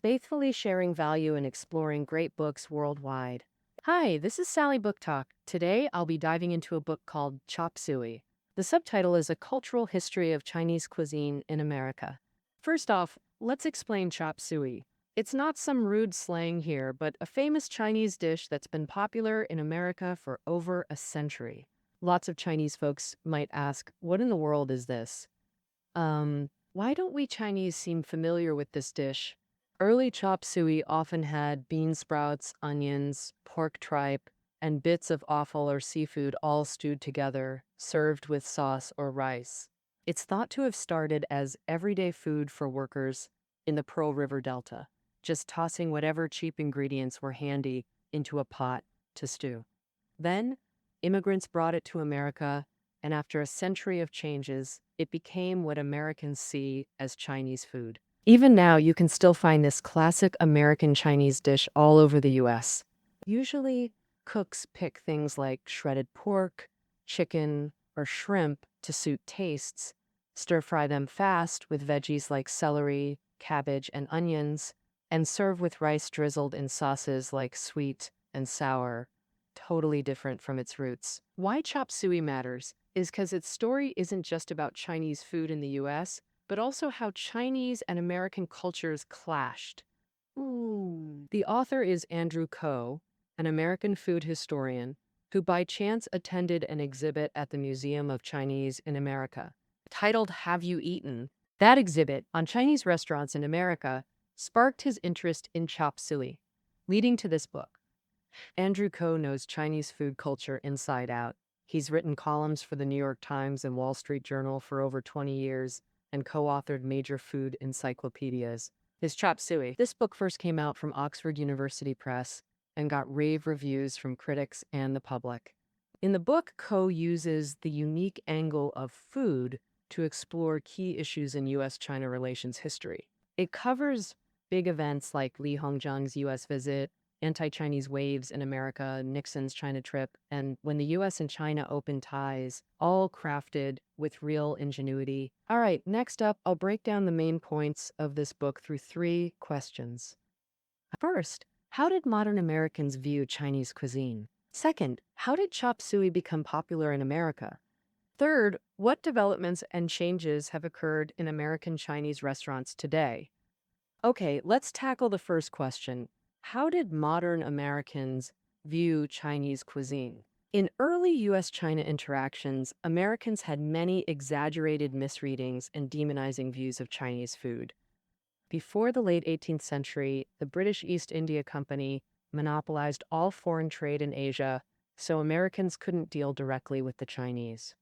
faithfully sharing value and exploring great books worldwide. Hi, this is Sally Book Talk. Today I'll be diving into a book called Chop Suey. The subtitle is A Cultural History of Chinese Cuisine in America. First off, let's explain chop suey. It's not some rude slang here, but a famous Chinese dish that's been popular in America for over a century. Lots of Chinese folks might ask, what in the world is this? Why don't we Chinese seem familiar with this dish? Early chop suey often had bean sprouts, onions, pork tripe, and bits of offal or seafood all stewed together, served with sauce or rice. It's thought to have started as everyday food for workers in the Pearl River Delta, just tossing whatever cheap ingredients were handy into a pot to stew. Then, immigrants brought it to America, and after a century of changes, it became what Americans see as Chinese food. Even now, you can still find this classic American Chinese dish all over the US. Usually, cooks pick things like shredded pork, chicken, or shrimp to suit tastes, stir fry them fast with veggies like celery, cabbage, and onions, and serve with rice drizzled in sauces like sweet and sour, totally different from its roots. Why chop suey matters is because its story isn't just about Chinese food in the US, but also how Chinese and American cultures clashed. The author is Andrew Ko, an American food historian who by chance attended an exhibit at the Museum of Chinese in America. Titled Have You Eaten? That exhibit on Chinese restaurants in America sparked his interest in chop suey, leading to this book. Andrew Ko knows Chinese food culture inside out. He's written columns for the New York Times and Wall Street Journal for over 20 years and co-authored major food encyclopedias. His Chop Suey. This book first came out from Oxford University Press and got rave reviews from critics and the public. In the book, Ko uses the unique angle of food to explore key issues in U.S.-China relations history. It covers big events like Li Hongzhang's U.S. visit, anti-Chinese waves in America, Nixon's China trip, and when the US and China opened ties, all crafted with real ingenuity. All right, next up, I'll break down the main points of this book through 3 questions. First, how did modern Americans view Chinese cuisine? Second, how did chop suey become popular in America? Third, what developments and changes have occurred in American Chinese restaurants today? Okay, let's tackle the first question. How did modern Americans view Chinese cuisine? In early US-China interactions, Americans had many exaggerated misreadings and demonizing views of Chinese food. Before the late 18th century, the British East India Company monopolized all foreign trade in Asia, so Americans couldn't deal directly with the Chinese.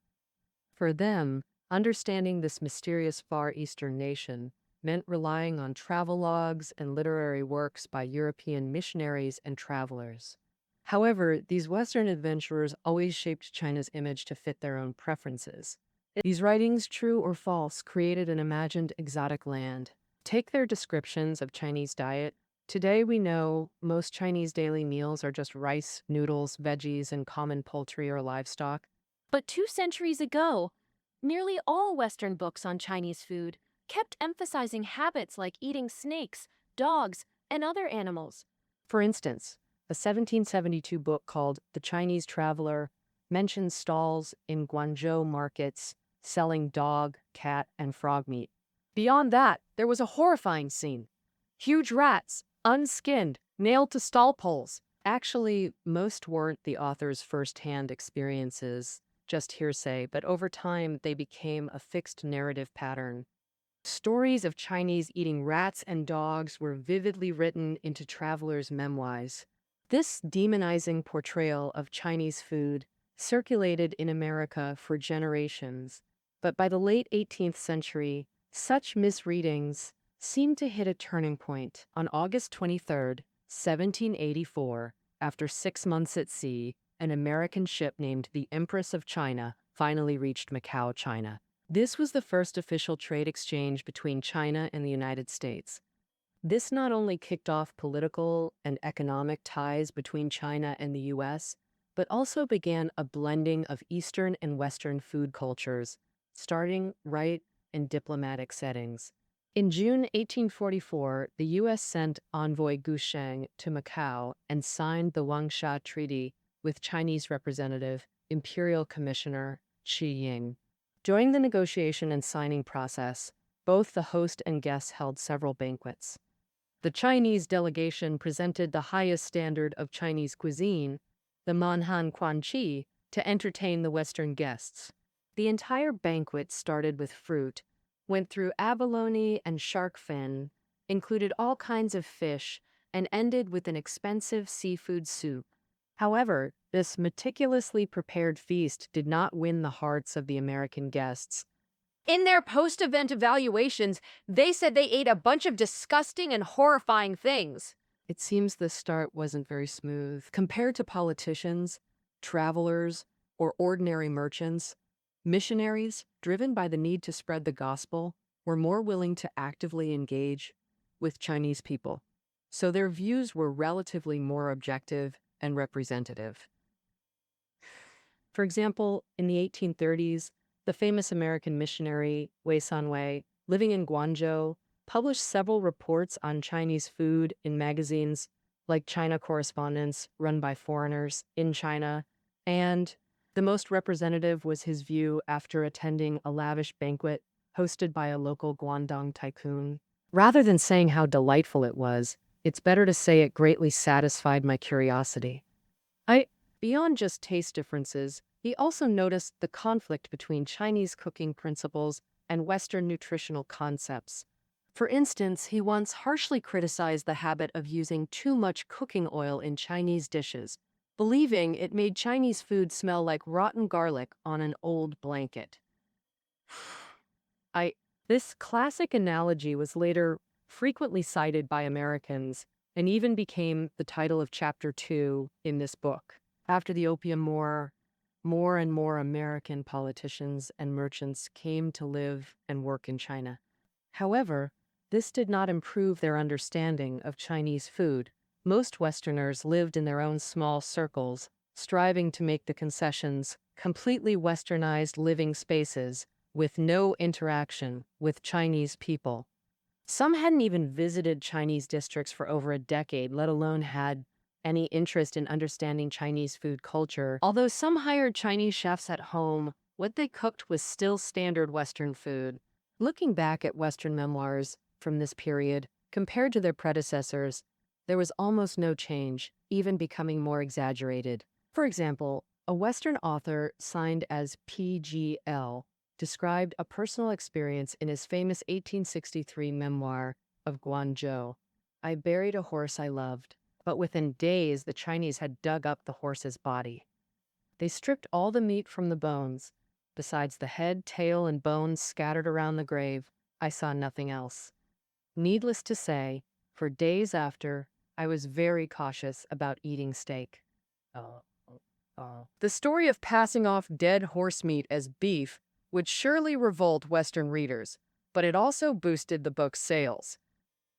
For them, understanding this mysterious Far Eastern nation meant relying on travelogues and literary works by European missionaries and travelers. However, these Western adventurers always shaped China's image to fit their own preferences. These writings, true or false, created an imagined exotic land. Take their descriptions of Chinese diet. Today we know most Chinese daily meals are just rice, noodles, veggies, and common poultry or livestock. But 2 centuries ago, nearly all Western books on Chinese food kept emphasizing habits like eating snakes, dogs, and other animals. For instance, a 1772 book called The Chinese Traveler mentions stalls in Guangzhou markets selling dog, cat, and frog meat. Beyond that, there was a horrifying scene. Huge rats, unskinned, nailed to stall poles. Actually, most weren't the author's first-hand experiences, just hearsay, but over time they became a fixed narrative pattern. Stories of Chinese eating rats and dogs were vividly written into travelers' memoirs. This demonizing portrayal of Chinese food circulated in America for generations, but by the late 18th century, such misreadings seemed to hit a turning point. On August 23, 1784, after 6 months at sea, an American ship named the Empress of China finally reached Macau, China. This was the first official trade exchange between China and the United States. This not only kicked off political and economic ties between China and the US, but also began a blending of Eastern and Western food cultures, starting right in diplomatic settings. In June 1844, the U.S. sent envoy Gu Sheng to Macau and signed the Wangsha Treaty with Chinese representative, Imperial Commissioner Qi Ying. During the negotiation and signing process, both the host and guests held several banquets. The Chinese delegation presented the highest standard of Chinese cuisine, the Manhan Quanqi, to entertain the Western guests. The entire banquet started with fruit, went through abalone and shark fin, included all kinds of fish, and ended with an expensive seafood soup. However, this meticulously prepared feast did not win the hearts of the American guests. In their post-event evaluations, they said they ate a bunch of disgusting and horrifying things. It seems the start wasn't very smooth. Compared to politicians, travelers, or ordinary merchants, missionaries, driven by the need to spread the gospel, were more willing to actively engage with Chinese people. So their views were relatively more objective and representative. For example, in the 1830s, the famous American missionary Wei Sanwei, living in Guangzhou, published several reports on Chinese food in magazines like China Correspondence, run by foreigners in China, and the most representative was his view after attending a lavish banquet hosted by a local Guangdong tycoon. Rather than saying how delightful it was, it's better to say it greatly satisfied my curiosity. Beyond just taste differences, he also noticed the conflict between Chinese cooking principles and Western nutritional concepts. For instance, he once harshly criticized the habit of using too much cooking oil in Chinese dishes, believing it made Chinese food smell like rotten garlic on an old blanket. This classic analogy was later frequently cited by Americans and even became the title of Chapter 2 in this book. After the Opium War, more and more American politicians and merchants came to live and work in China. However, this did not improve their understanding of Chinese food. Most Westerners lived in their own small circles, striving to make the concessions completely Westernized living spaces with no interaction with Chinese people. Some hadn't even visited Chinese districts for over a decade, let alone had any interest in understanding Chinese food culture. Although some hired Chinese chefs at home, what they cooked was still standard Western food. Looking back at Western memoirs from this period, compared to their predecessors, there was almost no change, even becoming more exaggerated. For example, a Western author signed as PGL described a personal experience in his famous 1863 memoir of Guangzhou. I buried a horse I loved, but within days the Chinese had dug up the horse's body. They stripped all the meat from the bones. Besides the head, tail, and bones scattered around the grave, I saw nothing else. Needless to say, for days after, I was very cautious about eating steak. The story of passing off dead horse meat as beef would surely revolt Western readers, but it also boosted the book's sales.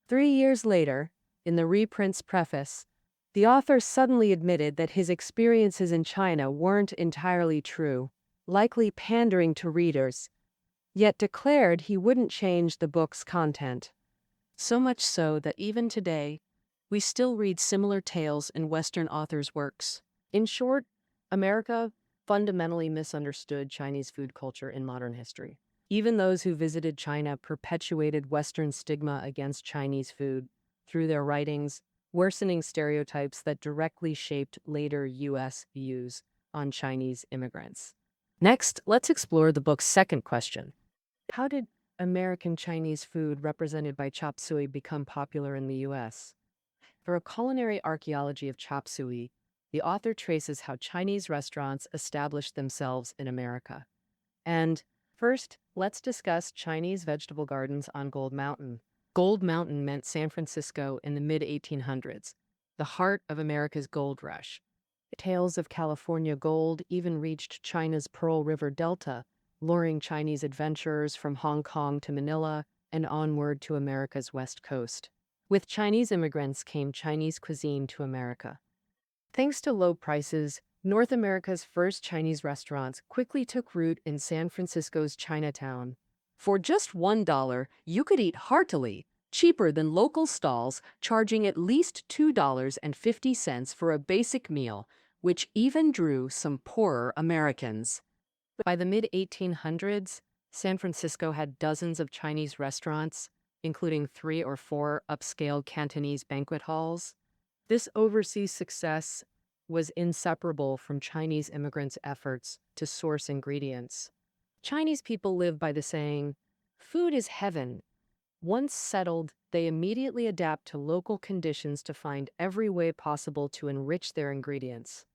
3 years later, in the reprint's preface, the author suddenly admitted that his experiences in China weren't entirely true, likely pandering to readers, yet declared he wouldn't change the book's content. So much so that even today, we still read similar tales in Western authors' works. In short, America fundamentally misunderstood Chinese food culture in modern history. Even those who visited China perpetuated Western stigma against Chinese food through their writings, worsening stereotypes that directly shaped later U.S. views on Chinese immigrants. Next, let's explore the book's second question. How did American Chinese food represented by chop suey become popular in the U.S.? For a culinary archaeology of chop suey, the author traces how Chinese restaurants established themselves in America. And first, let's discuss Chinese vegetable gardens on Gold Mountain. Gold Mountain meant San Francisco in the mid-1800s, the heart of America's gold rush. Tales of California gold even reached China's Pearl River Delta, luring Chinese adventurers from Hong Kong to Manila and onward to America's west coast. With Chinese immigrants came Chinese cuisine to America. Thanks to low prices, North America's first Chinese restaurants quickly took root in San Francisco's Chinatown. For just $1, you could eat heartily, cheaper than local stalls charging at least $2.50 for a basic meal, which even drew some poorer Americans. By the mid-1800s, San Francisco had dozens of Chinese restaurants, including 3 or 4 upscale Cantonese banquet halls. This overseas success was inseparable from Chinese immigrants' efforts to source ingredients. Chinese people live by the saying, "Food is heaven." Once settled, they immediately adapt to local conditions to find every way possible to enrich their ingredients.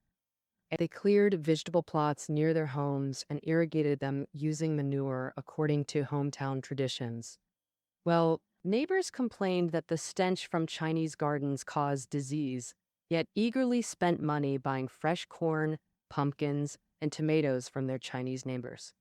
They cleared vegetable plots near their homes and irrigated them using manure according to hometown traditions. Well, neighbors complained that the stench from Chinese gardens caused disease, yet eagerly spent money buying fresh corn, pumpkins, and tomatoes from their Chinese neighbors.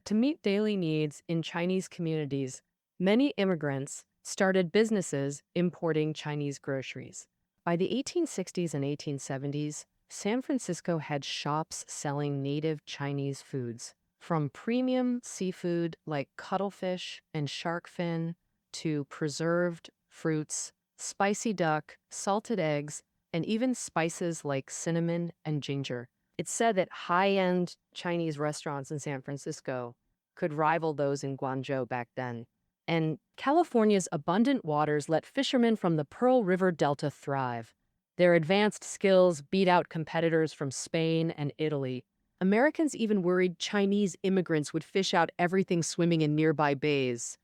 To meet daily needs in Chinese communities, many immigrants started businesses importing Chinese groceries. By the 1860s and 1870s, San Francisco had shops selling native Chinese foods, from premium seafood like cuttlefish and shark fin to preserved fruits, spicy duck, salted eggs, and even spices like cinnamon and ginger. It's said that high-end Chinese restaurants in San Francisco could rival those in Guangzhou back then. And California's abundant waters let fishermen from the Pearl River Delta thrive. Their advanced skills beat out competitors from Spain and Italy. Americans even worried Chinese immigrants would fish out everything swimming in nearby bays.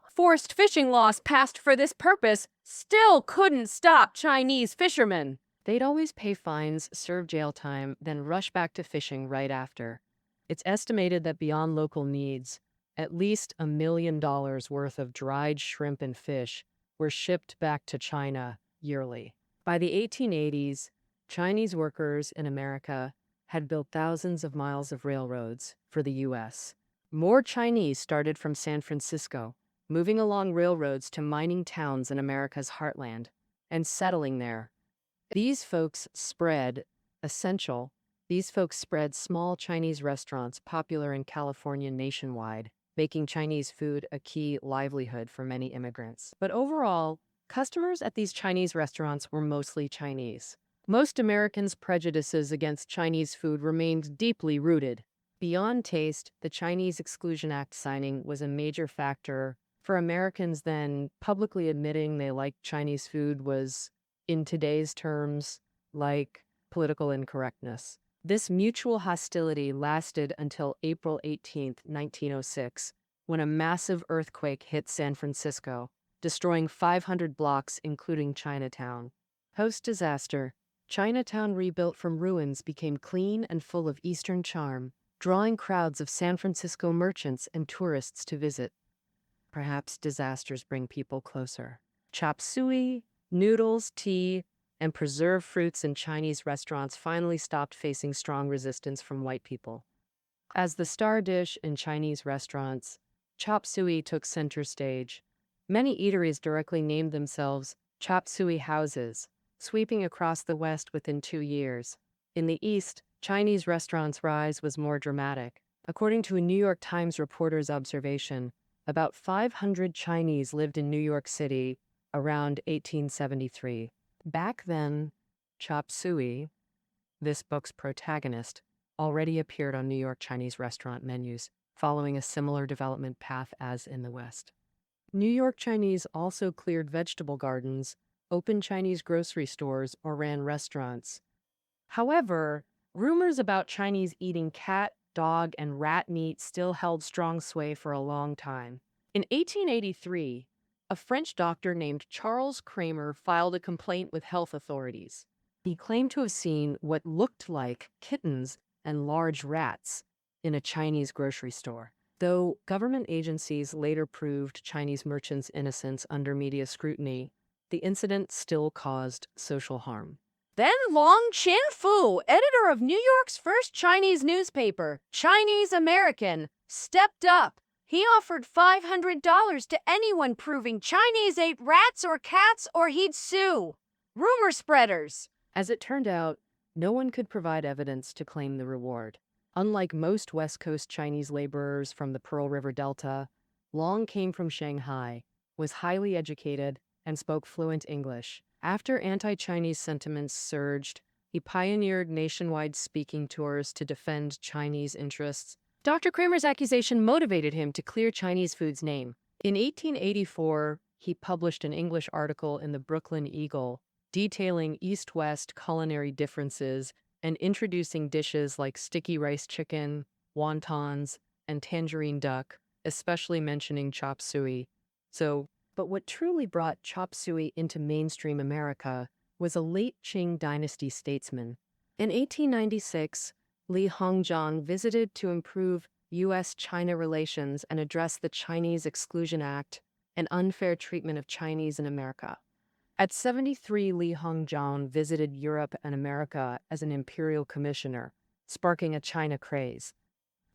Forced fishing laws passed for this purpose still couldn't stop Chinese fishermen. They'd always pay fines, serve jail time, then rush back to fishing right after. It's estimated that beyond local needs, at least $1 million worth of dried shrimp and fish were shipped back to China yearly. By the 1880s, Chinese workers in America had built thousands of miles of railroads for the U.S. More Chinese started from San Francisco, moving along railroads to mining towns in America's heartland and settling there. These folks spread small Chinese restaurants popular in California nationwide, making Chinese food a key livelihood for many immigrants. But overall, customers at these Chinese restaurants were mostly Chinese. Most Americans' prejudices against Chinese food remained deeply rooted. Beyond taste, the Chinese Exclusion Act signing was a major factor for Americans then. Publicly admitting they liked Chinese food was, in today's terms, like political incorrectness. This mutual hostility lasted until April 18, 1906, when a massive earthquake hit San Francisco, destroying 500 blocks, including Chinatown. Post-disaster, Chinatown, rebuilt from ruins, became clean and full of Eastern charm, drawing crowds of San Francisco merchants and tourists to visit. Perhaps disasters bring people closer. Chop suey, noodles, tea, and preserved fruits in Chinese restaurants finally stopped facing strong resistance from white people. As the star dish in Chinese restaurants, chop suey took center stage. Many eateries directly named themselves chop suey houses, sweeping across the West within 2 years. In the East, Chinese restaurants' rise was more dramatic. According to a New York Times reporter's observation, about 500 Chinese lived in New York City around 1873. Back then, chop suey, this book's protagonist, already appeared on New York Chinese restaurant menus, following a similar development path as in the West. New York Chinese also cleared vegetable gardens, opened Chinese grocery stores, or ran restaurants. However, rumors about Chinese eating cat, dog, and rat meat still held strong sway for a long time. In 1883, a French doctor named Charles Kramer filed a complaint with health authorities. He claimed to have seen what looked like kittens and large rats in a Chinese grocery store. Though government agencies later proved Chinese merchants' innocence under media scrutiny, the incident still caused social harm. Then Long Chin-fu, editor of New York's first Chinese newspaper, Sino-American, stepped up. He offered $500 to anyone proving Chinese ate rats or cats, or he'd sue rumor spreaders. As it turned out, no one could provide evidence to claim the reward. Unlike most West Coast Chinese laborers from the Pearl River Delta, Long came from Shanghai, was highly educated, and spoke fluent English. After anti-Chinese sentiments surged, he pioneered nationwide speaking tours to defend Chinese interests. Dr. Kramer's accusation motivated him to clear Chinese food's name. In 1884, he published an English article in the Brooklyn Eagle detailing East-West culinary differences and introducing dishes like sticky rice chicken, wontons, and tangerine duck, especially mentioning chop suey. But what truly brought chop suey into mainstream America was a late Qing dynasty statesman. In 1896, Li Hongzhang visited to improve U.S.-China relations and address the Chinese Exclusion Act and unfair treatment of Chinese in America. At 73, Li Hongzhang visited Europe and America as an imperial commissioner, sparking a China craze.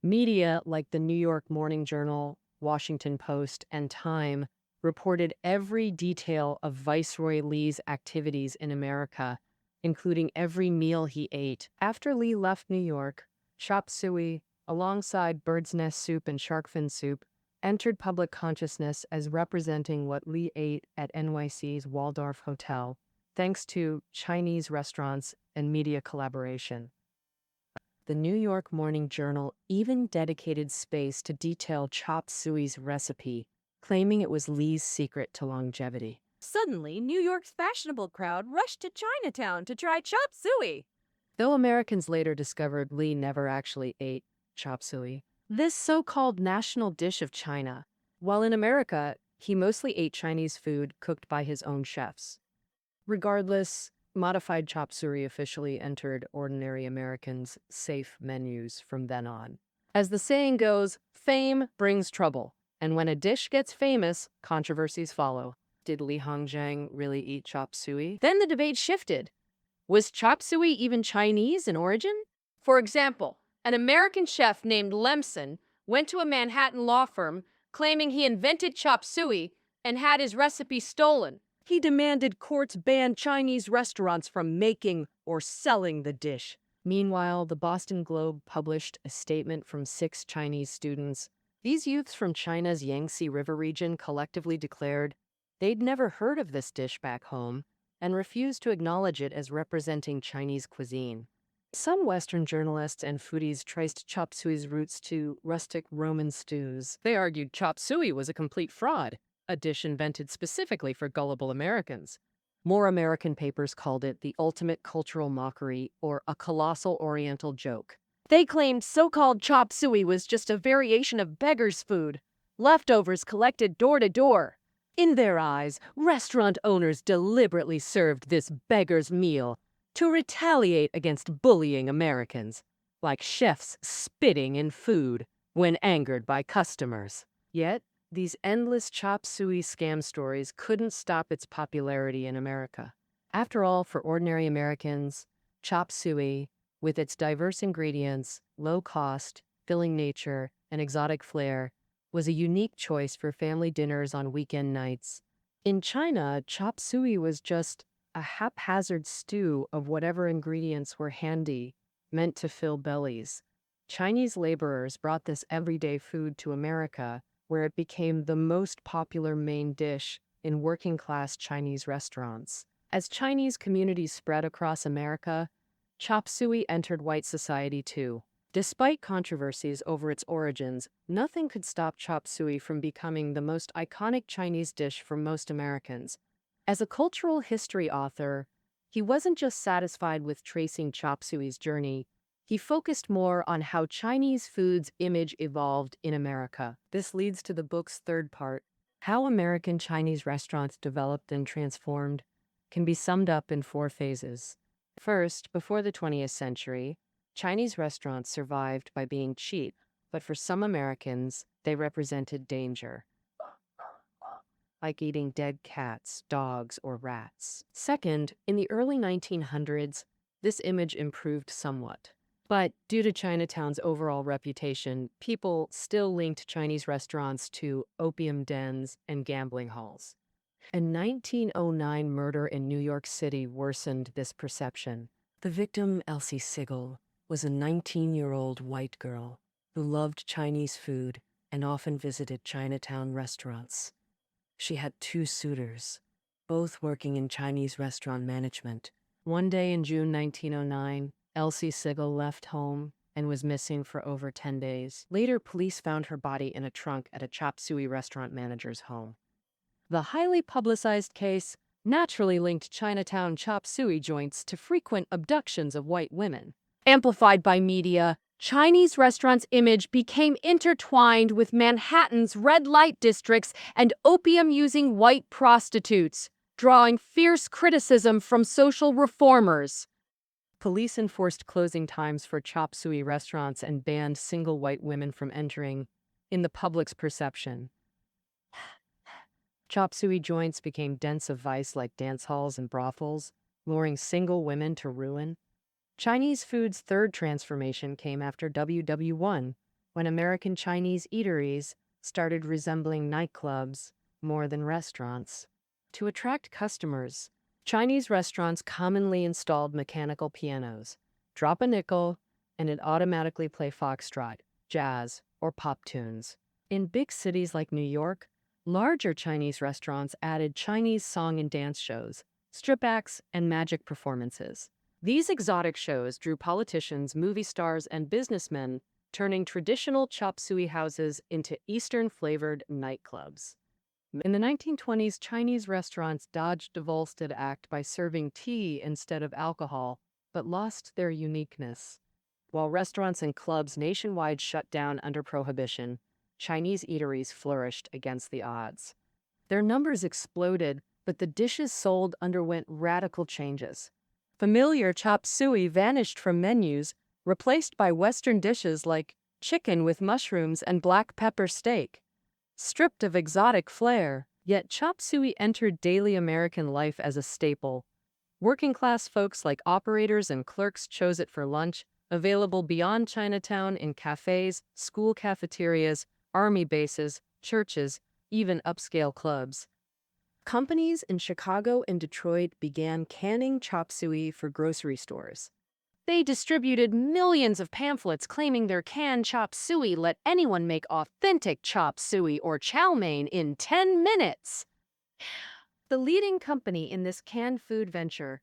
Media like the New York Morning Journal, Washington Post, and Time reported every detail of Viceroy Li's activities in America, including every meal he ate. After Li left New York, chop suey, alongside bird's nest soup and shark fin soup, entered public consciousness as representing what Li ate at NYC's Waldorf Hotel, thanks to Chinese restaurants and media collaboration. The New York Morning Journal even dedicated space to detail chop suey's recipe, claiming it was Li's secret to longevity. Suddenly, New York's fashionable crowd rushed to Chinatown to try chop suey. Though Americans later discovered Li never actually ate chop suey, this so-called national dish of China, while in America, he mostly ate Chinese food cooked by his own chefs. Regardless, modified chop suey officially entered ordinary Americans' safe menus from then on. As the saying goes, fame brings trouble, and when a dish gets famous, controversies follow. Did Li Hongzhang really eat chop suey? Then the debate shifted. Was chop suey even Chinese in origin? For example, an American chef named Lemson went to a Manhattan law firm claiming he invented chop suey and had his recipe stolen. He demanded courts ban Chinese restaurants from making or selling the dish. Meanwhile, the Boston Globe published a statement from 6 Chinese students. These youths from China's Yangtze River region collectively declared they'd never heard of this dish back home and refused to acknowledge it as representing Chinese cuisine. Some Western journalists and foodies traced chop suey's roots to rustic Roman stews. They argued chop suey was a complete fraud, a dish invented specifically for gullible Americans. More American papers called it the ultimate cultural mockery or a colossal Oriental joke. They claimed so-called chop suey was just a variation of beggar's food, leftovers collected door to door. In their eyes, restaurant owners deliberately served this beggar's meal to retaliate against bullying Americans, like chefs spitting in food when angered by customers. Yet, these endless chop suey scam stories couldn't stop its popularity in America. After all, for ordinary Americans, chop suey, with its diverse ingredients, low cost, filling nature, and exotic flair, was a unique choice for family dinners on weekend nights. In China, chop suey was just a haphazard stew of whatever ingredients were handy, meant to fill bellies. Chinese laborers brought this everyday food to America, where it became the most popular main dish in working-class Chinese restaurants. As Chinese communities spread across America, chop suey entered white society too. Despite controversies over its origins, nothing could stop chop suey from becoming the most iconic Chinese dish for most Americans. As a cultural history author, he wasn't just satisfied with tracing chop suey's journey. He focused more on how Chinese food's image evolved in America. This leads to the book's third part. How American Chinese restaurants developed and transformed can be summed up in 4 phases. First, before the 20th century, Chinese restaurants survived by being cheap, but for some Americans, they represented danger, like eating dead cats, dogs, or rats. Second, in the early 1900s, this image improved somewhat. But due to Chinatown's overall reputation, people still linked Chinese restaurants to opium dens and gambling halls. A 1909 murder in New York City worsened this perception. The victim, Elsie Sigel, was a 19-year-old white girl who loved Chinese food and often visited Chinatown restaurants. She had two suitors, both working in Chinese restaurant management. One day in June 1909, Elsie Sigel left home and was missing for over 10 days. Later, police found her body in a trunk at a chop suey restaurant manager's home. The highly publicized case naturally linked Chinatown chop suey joints to frequent abductions of white women. Amplified by media, Chinese restaurants' image became intertwined with Manhattan's red light districts and opium-using white prostitutes, drawing fierce criticism from social reformers. Police enforced closing times for chop suey restaurants and banned single white women from entering, in the public's perception. Chop suey joints became dens of vice like dance halls and brothels, luring single women to ruin. Chinese food's third transformation came after WW1, when American Chinese eateries started resembling nightclubs more than restaurants. To attract customers, Chinese restaurants commonly installed mechanical pianos. Drop a nickel, and it automatically play foxtrot, jazz, or pop tunes. In big cities like New York, larger Chinese restaurants added Chinese song and dance shows, strip acts, and magic performances. These exotic shows drew politicians, movie stars, and businessmen, turning traditional chop suey houses into Eastern-flavored nightclubs. In the 1920s, Chinese restaurants dodged the Volstead Act by serving tea instead of alcohol, but lost their uniqueness. While restaurants and clubs nationwide shut down under prohibition, Chinese eateries flourished against the odds. Their numbers exploded, but the dishes sold underwent radical changes. Familiar chop suey vanished from menus, replaced by Western dishes like chicken with mushrooms and black pepper steak. Stripped of exotic flair, yet chop suey entered daily American life as a staple. Working-class folks like operators and clerks chose it for lunch, available beyond Chinatown in cafes, school cafeterias, army bases, churches, even upscale clubs. Companies in Chicago and Detroit began canning chop suey for grocery stores. They distributed millions of pamphlets claiming their canned chop suey let anyone make authentic chop suey or chow mein in 10 minutes. The leading company in this canned food venture,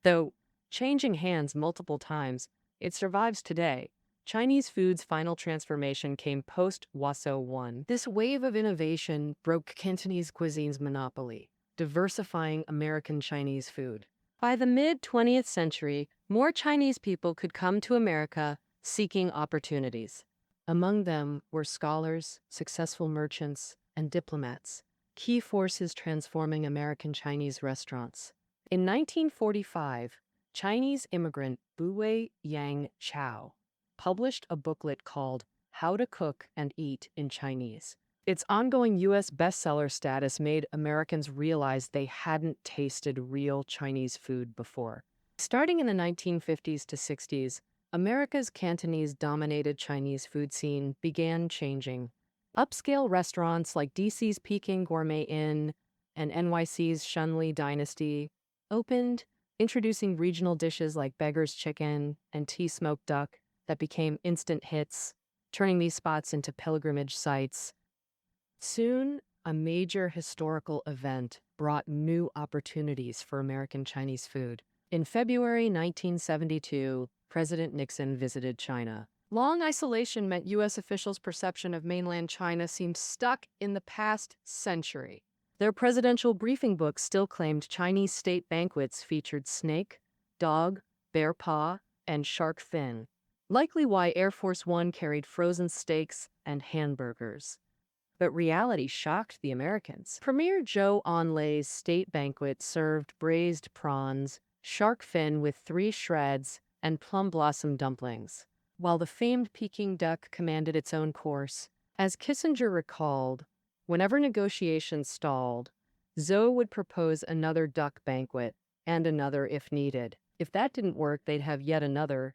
though changing hands multiple times, it survives today. Chinese food's final transformation came post-Waso 1. This wave of innovation broke Cantonese cuisine's monopoly, diversifying American Chinese food. By the mid-20th century, more Chinese people could come to America seeking opportunities. Among them were scholars, successful merchants, and diplomats, key forces transforming American Chinese restaurants. In 1945, Chinese immigrant Buwei Yang Chao published a booklet called How to Cook and Eat in Chinese. Its ongoing U.S. bestseller status made Americans realize they hadn't tasted real Chinese food before. Starting in the 1950s to 60s, America's Cantonese-dominated Chinese food scene began changing. Upscale restaurants like DC's Peking Gourmet Inn and NYC's Shunli Dynasty opened, introducing regional dishes like Beggar's Chicken and Tea Smoked Duck that became instant hits, turning these spots into pilgrimage sites. Soon, a major historical event brought new opportunities for American Chinese food. In February 1972, President Nixon visited China. Long isolation meant U.S. officials' perception of mainland China seemed stuck in the past century. Their presidential briefing book still claimed Chinese state banquets featured snake, dog, bear paw, and shark fin. Likely why Air Force One carried frozen steaks and hamburgers. But reality shocked the Americans. Premier Zhou Enlai's state banquet served braised prawns, shark fin with 3 shreds, and plum blossom dumplings, while the famed Peking duck commanded its own course. As Kissinger recalled, whenever negotiations stalled, Zhou would propose another duck banquet, and another if needed. If that didn't work, they'd have yet another.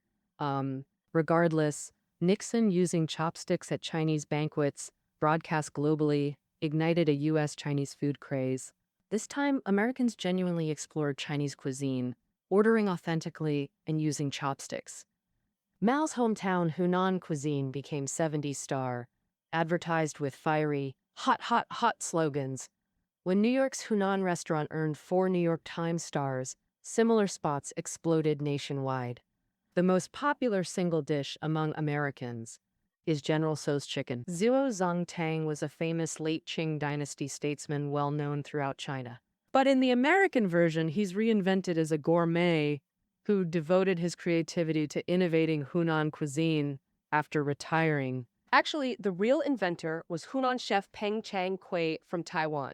Regardless, Nixon using chopsticks at Chinese banquets, broadcast globally, ignited a U.S. Chinese food craze. This time, Americans genuinely explored Chinese cuisine, ordering authentically and using chopsticks. Mao's hometown Hunan cuisine became 70s star, advertised with fiery, hot, hot, hot slogans. When New York's Hunan restaurant earned 4 New York Times stars, similar spots exploded nationwide. The most popular single dish among Americans is General Tso's chicken. Zhuo Zongtang was a famous late Qing dynasty statesman well known throughout China. But in the American version, he's reinvented as a gourmet who devoted his creativity to innovating Hunan cuisine after retiring. Actually, the real inventor was Hunan chef Peng Chang Kui from Taiwan.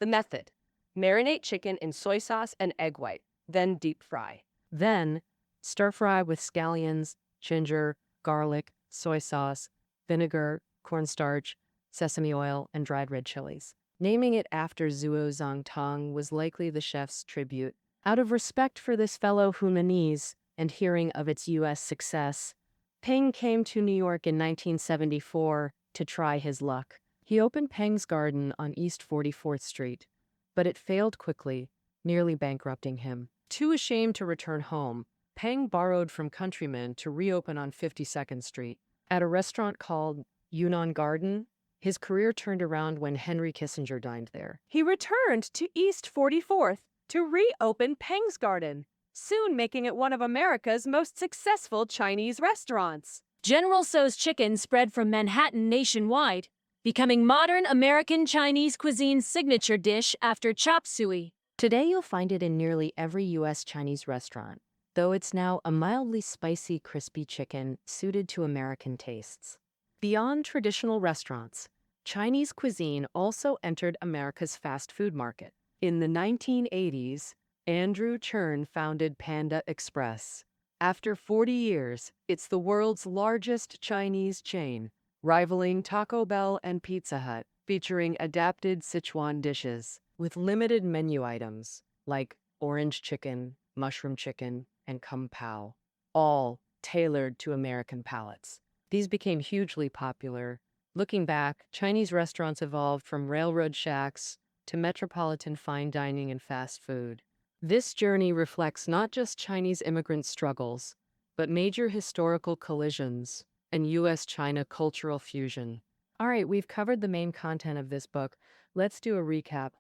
The method: marinate chicken in soy sauce and egg white, then deep fry. Then, stir fry with scallions, ginger, garlic, soy sauce, vinegar, cornstarch, sesame oil, and dried red chilies. Naming it after Zhuo Zongtang was likely the chef's tribute. Out of respect for this fellow Hunanese and hearing of its U.S. success, Peng came to New York in 1974 to try his luck. He opened Peng's Garden on East 44th Street, but it failed quickly, nearly bankrupting him. Too ashamed to return home, Peng borrowed from countrymen to reopen on 52nd Street. At a restaurant called Yunnan Garden, his career turned around when Henry Kissinger dined there. He returned to East 44th to reopen Peng's Garden, soon making it one of America's most successful Chinese restaurants. General Tso's chicken spread from Manhattan nationwide, becoming modern American Chinese cuisine's signature dish after chop suey. Today you'll find it in nearly every U.S. Chinese restaurant, though it's now a mildly spicy, crispy chicken suited to American tastes. Beyond traditional restaurants, Chinese cuisine also entered America's fast food market. In the 1980s, Andrew Chern founded Panda Express. After 40 years, it's the world's largest Chinese chain, rivaling Taco Bell and Pizza Hut, featuring adapted Sichuan dishes with limited menu items like orange chicken, mushroom chicken, and kung pao, all tailored to American palates. These became hugely popular. Looking back, Chinese restaurants evolved from railroad shacks to metropolitan fine dining and fast food. This journey reflects not just Chinese immigrant struggles, but major historical collisions and U.S.-China cultural fusion. All right, we've covered the main content of this book. Let's do a recap.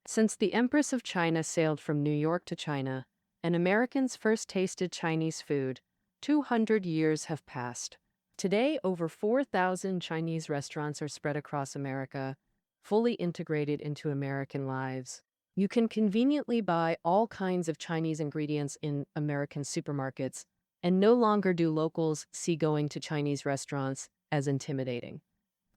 Since the Empress of China sailed from New York to China, and Americans first tasted Chinese food, 200 years have passed. Today, over 4,000 Chinese restaurants are spread across America, fully integrated into American lives. You can conveniently buy all kinds of Chinese ingredients in American supermarkets, and no longer do locals see going to Chinese restaurants as intimidating.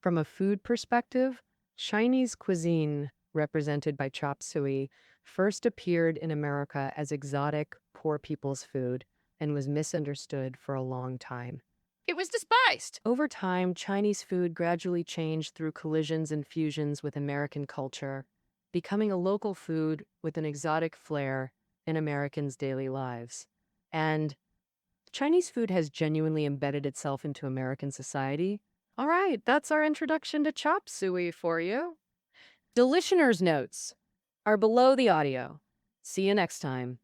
From a food perspective, Chinese cuisine, represented by chop suey, first appeared in America as exotic, poor people's food and was misunderstood for a long time. It was despised. Over time, Chinese food gradually changed through collisions and fusions with American culture, becoming a local food with an exotic flair in Americans' daily lives. And Chinese food has genuinely embedded itself into American society. All right, that's our introduction to chop suey for you. The listener's notes are below the audio. See you next time.